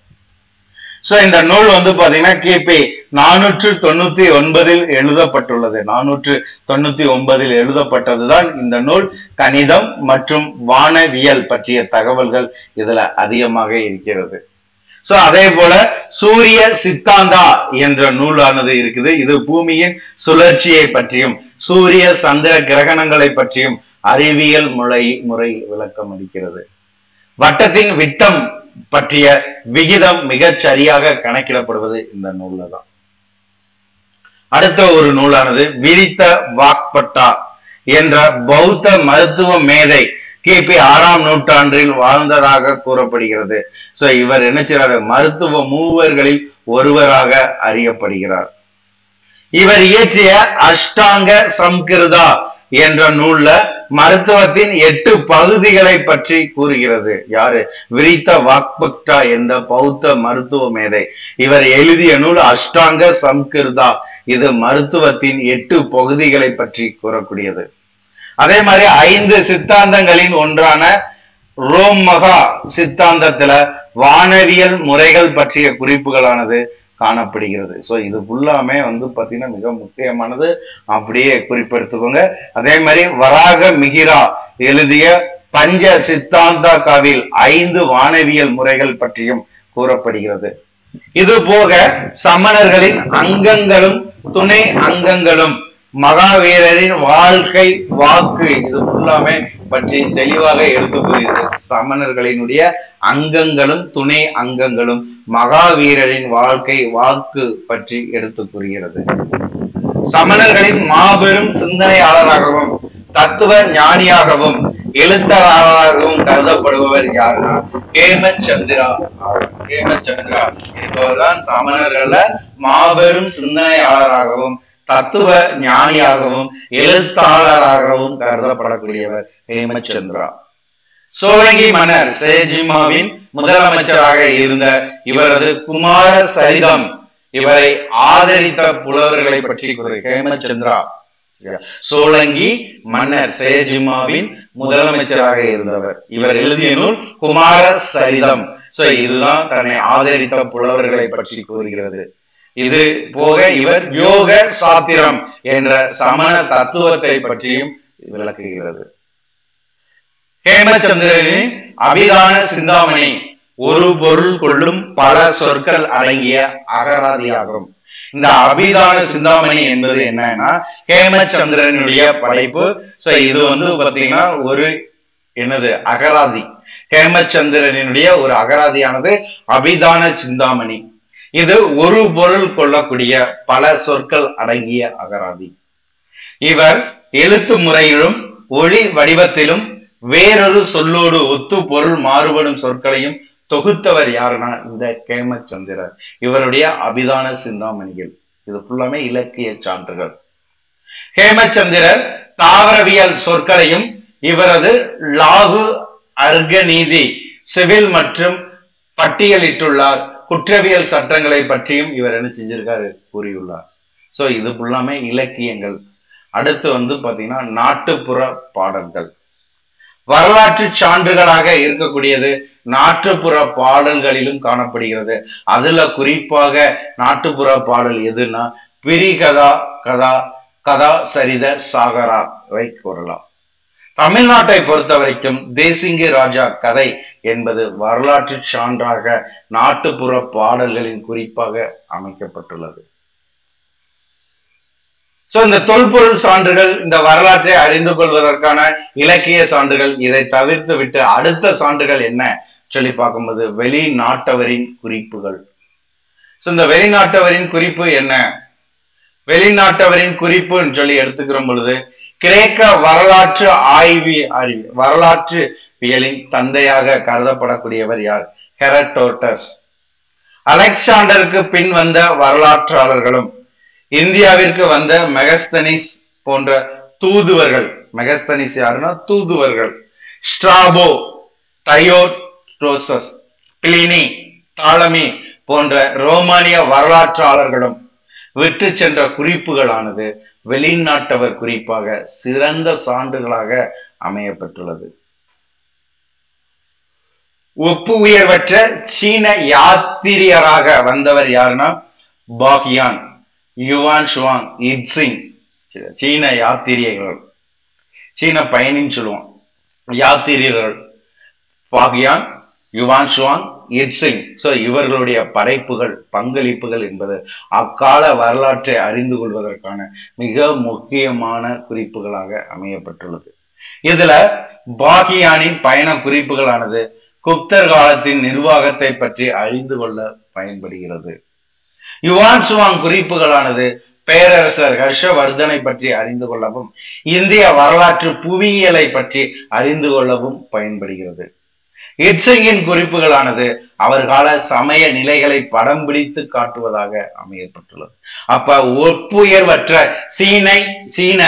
சோ இந்த நூல் பாத்தீங்கன்னா கிபி 499 எழுதப்பட்டுள்ளது. 499 எழுதப்பட்டதுதான் இந்த நூல். கணிதம் மற்றும் வானவியல் பற்றிய தகவல்கள் இதுல அதிகமாக இருக்கிறது. சோ அதே போல சூரிய சித்தாந்தா என்ற நூலானது இருக்குது. இது பூமியின் சுழற்சியை பற்றியும் சூரிய சந்திர கிரகணங்களை பற்றியும் அறிவியல் முறை விளக்கம் அளிக்கிறது. வட்டத்தின் விட்டம் பற்றிய விகிதம் மிகச் சரியாக கணக்கிடப்படுவது இந்த நூல்ல தான். அடுத்த ஒரு நூலானது விரித்த வாக்பட்டா என்ற பௌத்த மருத்துவ மேதை கிபி 6ஆம் நூற்றாண்டில் வாழ்ந்ததாக கூறப்படுகிறது. சோ இவர் என்ன செய்யறாரு? மருத்துவ மூவர்களில் ஒருவராக அறியப்படுகிறார். இவர் இயற்றிய அஷ்டாங்க சம்கிருதா என்ற நூல்ல மருத்துவத்தின் 8 பகுதிகளை பற்றி கூறுகிறது. யாரு? விரித்த வாக்பட்டா என்ற பௌத்த மருத்துவ மேதை. இவர் எழுதிய நூல் அஷ்டாங்க சம்கிருதா. இது மருத்துவத்தின் 8 பகுதிகளை பற்றி கூறக்கூடியது. அதே மாதிரி 5 சித்தாந்தங்களின் ஒன்றான ரோம் மகா சித்தாந்தத்துல வானவியல் முறைகள் பற்றிய குறிப்புகளானது காணப்படுகிறது. சோ இது ஃபுல்லாமே பாத்தீங்கன்னா மிக முக்கியமானது, அப்படியே குறிப்பெடுத்துக்கோங்க. அதே மாதிரி வராக மிகிரா எழுதிய பஞ்ச சித்தாந்தாக்காவில் 5 வானவியல் முறைகள் பற்றியும் கூறப்படுகிறது. இது போக சமணர்களின் அங்கங்களும் துணை அங்கங்களும் மகாவீரரின் வாழ்க்கை வாக்கு இது ஃபுல்லாமே பற்றி தெளிவாக எடுத்து கூறுகிறது. சமணர்களினுடைய அங்கங்களும் துணை அங்கங்களும் மகாவீரரின் வாழ்க்கை வாக்கு பற்றி எடுத்து கூறுகிறது. சமணர்களின் மாபெரும் சிந்தனையாளராகவும் தத்துவ ஞானியாகவும் எழுத்தாளராகவும் கருதப்படுபவர் யாருன்னா ஹேமச்சந்திரா. ஹேமச்சந்திரா என்பவர்தான் சமணர்கள மாபெரும் சிந்தனையாளராகவும் தத்துவ ஞானியாகவும் எழுத்தாளராகவும் கருதப்படக்கூடியவர் ஹேமச்சந்திரா. சோழங்கி மன்னர் சேஜிமாவின் முதலமைச்சராக இருந்த இவரது குமார சரிதம் இவரை ஆதரித்த புலவர்களை பற்றி ஹேமச்சந்திரா. சோழங்கி மன்னர் சேஜிமாவின் முதலமைச்சராக இருந்தவர். இவர் எழுதிய நூல் குமார சரிதம். இதுதான் தன்னை ஆதரித்த புலவர்களை பற்றி கூறுகிறது. இது போக இவர் யோக சாத்திரம் என்ற சமண தத்துவத்தை பற்றியும் விளக்குகிறது. ஹேமச்சந்திரனின் அபிதான சிந்தாமணி ஒரு பொருள் கொள்ளும் பல சொற்கள் அடங்கிய அகராதியாகும். இந்த அபிதான சிந்தாமணி என்பது என்னன்னா ஹேமச்சந்திரனுடைய படைப்பு. இது பாத்தீங்கன்னா ஒரு அகராதி. ஹேமச்சந்திரனுடைய ஒரு அகராதியானது அபிதான சிந்தாமணி. இது ஒரு பொருள் கொள்ளக்கூடிய பல சொற்கள் அடங்கிய அகராதி. இவர் எழுத்து முறையிலும் ஒளி வடிவத்திலும் வேறொரு சொல்லோடு ஒத்து பொருள் மாறுபடும் சொற்களையும் தொகுத்தவர் யாருன்னா இந்த ஹேமச்சந்திரர். இவருடைய அபிதான சிந்தாமணிகள் இது ஃபுல்லாமே இலக்கிய சான்றுகள். ஹேமச்சந்திரர் தாவரவியல் சொற்களையும் இவரது லாகு அர்கநீதி சிவில் மற்றும் பட்டியலிட்டுள்ளார். குற்றவியல் சட்டங்களை பற்றியும் இவர் என்ன செஞ்சிருக்காரு கூறியுள்ளார். இது ஃபுல்லாமே இலக்கியங்கள். அடுத்து பாத்தீங்கன்னா நாட்டுப்புற பாடல்கள். வரலாற்று சான்றுகளாக இருக்கக்கூடியது நாட்டுப்புற பாடல்களிலும் காணப்படுகிறது. அதுல குறிப்பாக நாட்டுப்புற பாடல் எதுன்னா பிரிகதா கதா கதா சரித சாகராவை கூறலாம். தமிழ்நாட்டை பொறுத்த வரைக்கும் தேசிங்கு ராஜா கதை என்பது வரலாற்று சான்றாக நாட்டுப்புற பாடல்களின் குறிப்பாக அமைக்கப்பட்டுள்ளது. இந்த தொல்பொருள் சான்றுகள், இந்த வரலாற்றை அறிந்து கொள்வதற்கான இலக்கிய சான்றுகள். இதை தவிர்த்து விட்டு அடுத்த சான்றுகள் என்ன சொல்லி பார்க்கும்போது வெளிநாட்டவரின் குறிப்புகள். இந்த வெளிநாட்டவரின் குறிப்பு என்ன? வெளிநாட்டவரின் குறிப்புன்னு சொல்லி எடுத்துக்கிற பொழுது கிரேக்க வரலாற்று வரலாற்றுவியலின் தந்தையாக கருதப்படக்கூடியவர் யார்? ஹெரடோட்டஸ். அலெக்சாண்டருக்கு பின் வந்த வரலாற்றாளர்களும் இந்தியாவிற்கு வந்த மெகஸ்தனிஸ் போன்ற தூதுவர்கள். மெகஸ்தனிஸ் யாருன்னா தூதுவர்கள். ஸ்ட்ராபோ, டயோட்ரோசஸ், பிளினி, டாலமி போன்ற ரோமானிய வரலாற்றாளர்களும் விட்டு சென்ற குறிப்புகளானது வெளிநாட்டவர் குறிப்பாக சிறந்த சான்றுகளாக அமையப்பட்டுள்ளது. ஒப்பு உயர்வற்ற சீன யாத்திரியராக வந்தவர் யாருன்னா பாகியான், யுவான் ஷுவாங், இட்சிங். சீன யாத்திரியர்கள், சீன பயணின்னு சொல்லுவோம். யாத்திரியர்கள் பாகியான், யுவான் ஷுவாங், இட்சிங். இவர்களுடைய படைப்புகள் பங்களிப்புகள் என்பது அக்கால வரலாற்றை அறிந்து கொள்வதற்கான மிக முக்கியமான குறிப்புகளாக அமையப்பட்டுள்ளது. இதுல பாகியானின் பயண குறிப்புகளானது குப்தர் காலத்தின் நிர்வாகத்தை பற்றி அறிந்து கொள்ள பயன்படுகிறது. யுவான் சுவாங் குறிப்புகளானது பேரரசர் ஹர்ஷவர்தனை பற்றி அறிந்து கொள்ளவும் இந்திய வரலாற்று புவியியலை பற்றி அறிந்து கொள்ளவும் பயன்படுகிறது. இட்சிங்கின் குறிப்புகளானது அவர்கால சமய நிலைகளை படம் பிடித்து காட்டுவதாக அமையப்பட்டுள்ளது. அப்ப ஒப்புயர்வற்ற சீன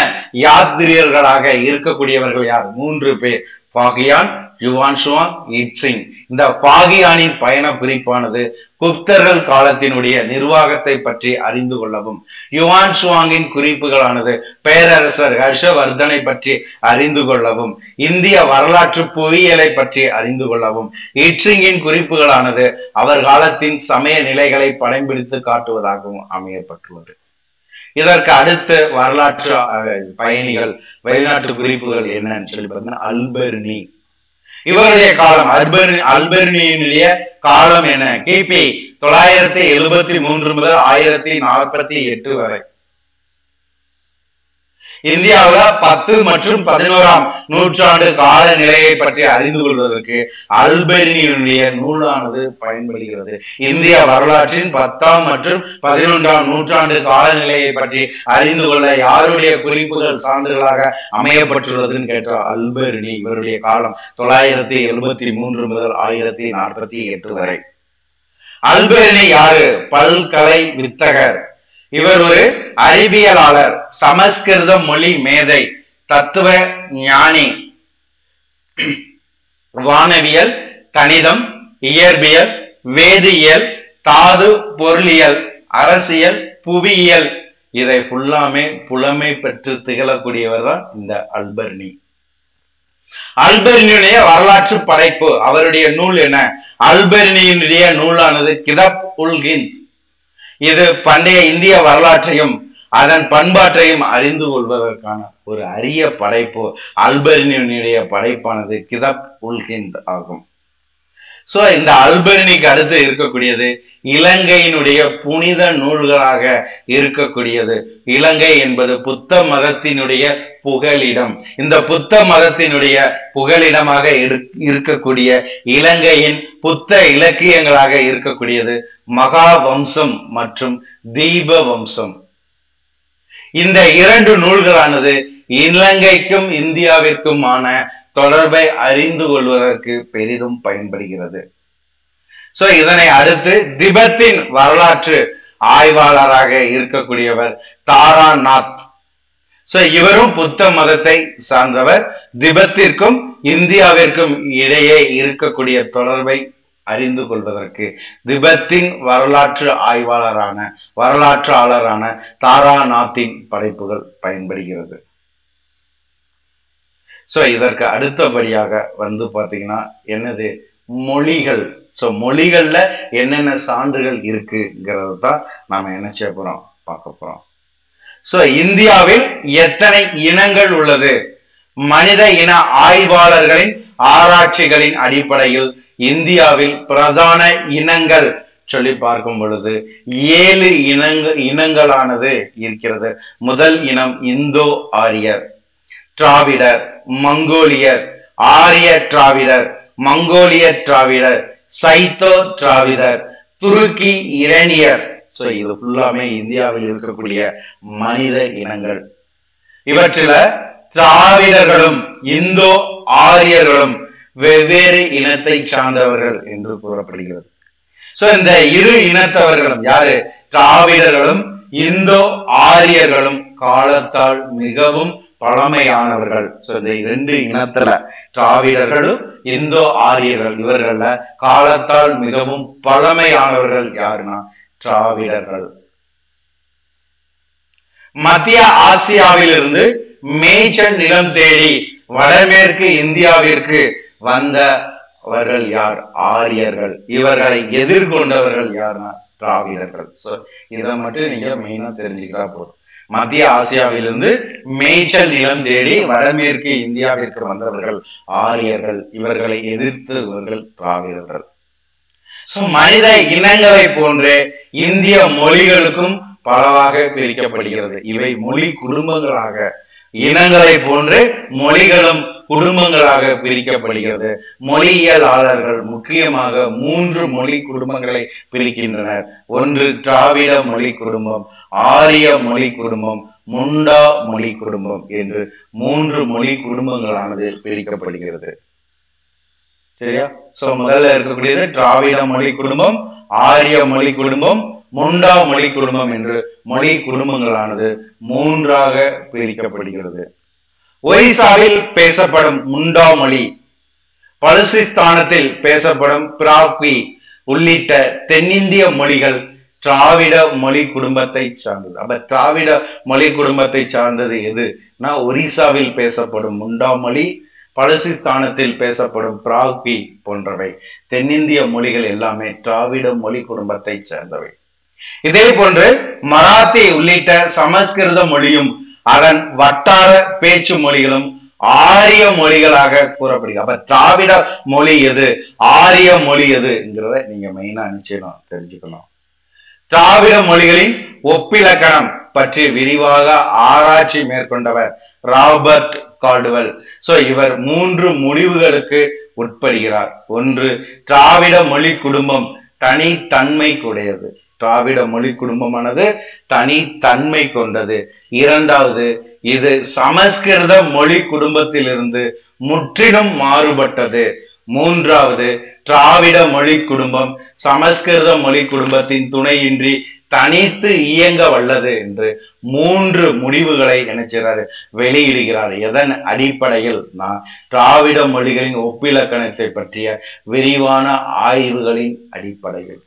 யாத்திரியர்களாக இருக்கக்கூடியவர்கள் யார்? 3 பேர். Fahien, Yuan Chwang, Itsing. இந்த பாகியானின் பயண குறிப்பானது குப்தர்கள் காலத்தினுடைய நிர்வாகத்தை பற்றி அறிந்து கொள்ளவும், யுவான் சுவாங்கின் குறிப்புகளானது பேரரசர் ஹர்ஷவர்தனை பற்றி அறிந்து கொள்ளவும், இந்திய வரலாற்று புவியியலை பற்றி அறிந்து கொள்ளவும், ஈட்ரிங்கின் குறிப்புகளானது அவர் காலத்தின் சமய நிலைகளை படம் பிடித்து காட்டுவதாகவும் அமையப்பட்டுள்ளது. இதற்கு அடுத்து வரலாற்று பயணிகள் வெளிநாட்டு குறிப்புகள் என்னன்னு சொல்லி பார்த்தீங்கன்னா அல்பர்னி. இவருடைய காலம் அல்பர்னியினுடைய காலம் என்ன? கிபி 973 முதல் 1048 வரை. இந்தியாவுல 10 மற்றும் 11ஆம் நூற்றாண்டு கால நிலையை பற்றி அறிந்து கொள்வதற்கு அல்பர்னியினுடைய நூலானது பயன்படுகிறது. இந்திய வரலாற்றின் 10ஆம் மற்றும் 11ஆம் நூற்றாண்டு கால நிலையை பற்றி அறிந்து கொள்ள யாருடைய குறிப்புகள் சான்றுகளாக அமையப்பட்டுள்ளதுன்னு கேட்டால் அல்பர்னி. இவருடைய காலம் 973 முதல் 1048 வரை. அல்பர்னி யாரு? பல்கலை வித்தகர். இவர் ஒரு அறிவியலாளர், சமஸ்கிருத மொழி மேதை, தத்துவ ஞானி, வானவியல், கணிதம், இயற்பியல், வேதியியல், தாது பொருளியல், அரசியல், புவியியல் இதை ஃபுல்லாமே புலமை பெற்று திகழக்கூடியவர் தான் இந்த அல்பர்னி. அல்பர்னியுடைய வரலாற்று படைப்பு, அவருடைய நூல் என்ன? அல்பர்னியினுடைய நூலானது கிதாப் உல் ஹிந்த். இது பண்டைய இந்திய வரலாற்றையும் அதன் பண்பாட்டையும் அறிந்து கொள்வதற்கான ஒரு அரிய படைப்பு. அல்பர்னியுடைய படைப்பானது கிதாப் உல் ஹிந்த் ஆகும். சோ இந்த அல்பர்னிக்கு அடுத்து இருக்கக்கூடியது இலங்கையினுடைய புனித நூல்களாக இருக்கக்கூடியது. இலங்கை என்பது புத்த மதத்தினுடைய புகலிடம். இந்த புத்த மதத்தினுடைய புகலிடமாக இருக்கக்கூடிய இலங்கையின் புத்த இலக்கியங்களாக இருக்கக்கூடியது மகாவம்சம் மற்றும் தீப வம்சம். இந்த இரண்டு நூல்களானது இலங்கைக்கும் இந்தியாவிற்குமான தொடர்பை அறிந்து கொள்வதற்கு பெரிதும் பயன்படுகிறது. சோ இதனை அடுத்து திபெத்தின் வரலாற்று ஆய்வாளராக இருக்கக்கூடியவர் தாராநாத். சோ இவரும் புத்த மதத்தை சார்ந்தவர். திபெத்திற்கும் இந்தியாவிற்கும் இடையே இருக்கக்கூடிய தொடர்பை அறிந்து கொள்வதற்கு திபெத்தின் வரலாற்றாளரான தாராநாத்தின் படைப்புகள் பயன்படுகிறது. சோ இதற்கு அடுத்தபடியாக பாத்தீங்கன்னா என்னது? மொழிகள். சோ மொழிகள்ல என்னென்ன சான்றுகள் இருக்குங்கிறத தான் நாம என்ன செய்ய போறோம்? பார்க்க போறோம். சோ இந்தியாவில் எத்தனை இனங்கள் உள்ளது? மனித இன ஆய்வாளர்களின் ஆராய்ச்சிகளின் அடிப்படையில் இந்தியாவில் பிரதான இனங்கள் சொல்லி பார்க்கும் பொழுது 7 இனங்களானது இருக்கிறது. முதல் இனம் இந்தோ ஆரியர், டிராவிடர், மங்கோலியர், ஆரிய டிராவிடர், மங்கோலிய டிராவிடர், சைத்தோ டிராவிடர், துருக்கி இரணியர். சோ இது ஃபுல்லாமே இந்தியாவில் இருக்கக்கூடிய மனித இனங்கள். இவற்றில திராவிடர்களும் இந்தோ ஆரியர்களும் வெவ்வேறு இனத்தை சார்ந்தவர்கள் என்று கூறப்படுகிறது. சோ இந்த இரு இனத்தவர்களும் யாரு? திராவிடர்களும் இந்தோ ஆரியர்களும் காலத்தால் மிகவும் பழமையானவர்கள். சோ இந்த 2 இனத்துல திராவிடர்களும் இந்தோ ஆரியர்கள், இவர்கள காலத்தால் மிகவும் பழமையானவர்கள் யாருன்னா திராவிடர்கள். மத்திய ஆசியாவிலிருந்து மேய்ச்சல் நிலம் தேடி வடமேற்கு இந்தியாவிற்கு வந்தவர்கள் யார்? ஆரியர்கள். இவர்களை எதிர்கொண்டவர்கள் யாருன்னா திராவிடர்கள். சோ இதை மட்டும் நீங்க மெயினா தெரிஞ்சுக்கிட்டா போதும். மத்திய ஆசியாவிலிருந்து மேய்ச்சல் நிலம் தேடி வடமேற்கு இந்தியாவிற்கு வந்தவர்கள் ஆரியர்கள். இவர்களை எதிர்த்தவர்கள் திராவிடர்கள். சோ மனித இனங்களை போன்றே இந்திய மொழிகளுக்கும் பலவாக பிரிக்கப்படுகிறது. இவை மொழி குடும்பங்களாக, இனங்களை போன்று மொழிகளும் குடும்பங்களாக பிரிக்கப்படுகிறது. மொழியியலாளர்கள் முக்கியமாக 3 மொழி குடும்பங்களை பிரிக்கின்றனர். ஒன்று திராவிட மொழி குடும்பம், ஆரிய மொழி குடும்பம், முண்டா மொழி குடும்பம் என்று 3 மொழி குடும்பங்களானது பிரிக்கப்படுகிறது. சரியா? சோ முதல்ல இருக்கக்கூடியது திராவிட மொழி குடும்பம், ஆரிய மொழி குடும்பம், முண்டா மொழி குடும்பம் என்று மொழி குடும்பங்களானது 3ஆக பிரிக்கப்படுகிறது. ஒரிசாவில் பேசப்படும் முண்டா மொழி பலுசிஸ்தானத்தில் பேசப்படும் பிராக்வி உள்ளிட்ட தென்னிந்திய மொழிகள் திராவிட மொழி குடும்பத்தை சார்ந்தது. அப்ப திராவிட மொழி குடும்பத்தை சார்ந்தது எதுனா ஒரிசாவில் பேசப்படும் முண்டா மொழி, பலுசிஸ்தானத்தில் பேசப்படும் பிராக்வி போன்றவை. தென்னிந்திய மொழிகள் எல்லாமே திராவிட மொழி குடும்பத்தை சேர்ந்தவை. இதே போன்று மராத்தி உள்ளிட்ட சமஸ்கிருத மொழியும் அதன் வட்டார பேச்சு மொழிகளும் ஆரிய மொழிகளாக கூறப்படுகிறது. அப்ப திராவிட மொழி எது, ஆரிய மொழி எதுங்கிறத நீங்க மெயினா நிச்சயம் தெரிஞ்சுக்கணும். திராவிட மொழிகளின் ஒப்பிலக்கணம் பற்றி விரிவாக ஆராய்ச்சி மேற்கொண்டவர் ராபர்ட் கால்டுவெல். சோ இவர் 3 முடிவுகளுக்கு உட்படுகிறார். ஒன்று, திராவிட மொழி குடும்பம் தனித்தன்மை கூடியது. திராவிட மொழி குடும்பமானது தனித்தன்மை கொண்டது. இரண்டாவது, இது சமஸ்கிருத மொழி குடும்பத்திலிருந்து முற்றிலும் மாறுபட்டது. மூன்றாவது, திராவிட மொழி குடும்பம் சமஸ்கிருத மொழி குடும்பத்தின் துணையின்றி தனித்து இயங்க வல்லது என்று 3 முடிவுகளை நினைச்சாரு வெளியிடுகிறார். எதன் அடிப்படையில் நான் திராவிட மொழிகளின் ஒப்பிலக்கணத்தை பற்றிய விரிவான ஆய்வுகளின் அடிப்படையில்.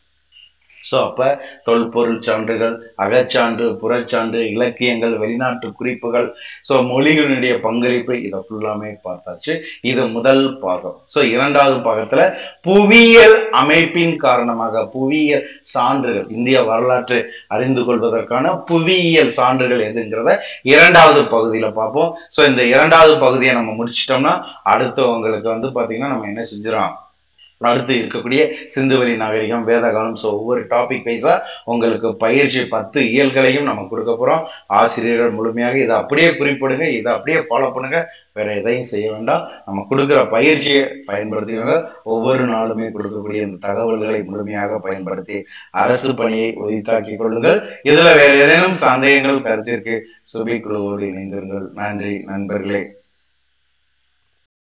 சோ அப்ப தொல்பொருள் சான்றுகள், அகச்சான்று, புறச்சான்று, இலக்கியங்கள், வெளிநாட்டு குறிப்புகள், சோ மொழிகளுடைய பங்களிப்பு, இதை ஃபுல்லாமே பார்த்தாச்சு. இது முதல் பாகம். சோ இரண்டாவது பாகத்துல புவியியல் அமைப்பின் காரணமாக புவியியல் சான்றுகள், இந்திய வரலாற்றை அறிந்து கொள்வதற்கான புவியியல் சான்றுகள் எதுங்கிறத இரண்டாவது பகுதியில பார்ப்போம். சோ இந்த இரண்டாவது பகுதியை நம்ம முடிச்சிட்டோம்னா அடுத்து உங்களுக்கு பாத்தீங்கன்னா நம்ம என்ன செஞ்சிடறோம், அடுத்து இருக்கக்கூடிய சிந்துவெளி நாகரிகம், வேதகாலம், ஸோ ஒவ்வொரு டாபிக் வைஸா உங்களுக்கு பயிற்சி 10 இயல்களையும் நம்ம கொடுக்க போறோம். ஆசிரியர்கள் முழுமையாக இதை அப்படியே குறிப்பிடுங்க, இதை அப்படியே ஃபாலோ பண்ணுங்க, வேற எதையும் செய்ய வேண்டாம். நம்ம கொடுக்குற பயிற்சியை பயன்படுத்திக்கோங்க. ஒவ்வொரு நாளுமே கொடுக்கக்கூடிய இந்த தகவல்களை முழுமையாக பயன்படுத்தி அரசு பணியை உரித்தாக்கிக் கொள்ளுங்கள். இதுல வேற ஏதேனும் சந்தேகங்கள் கருத்திற்கு சுபி குழுவோடு இணைந்திருங்கள். நன்றி நண்பர்களே.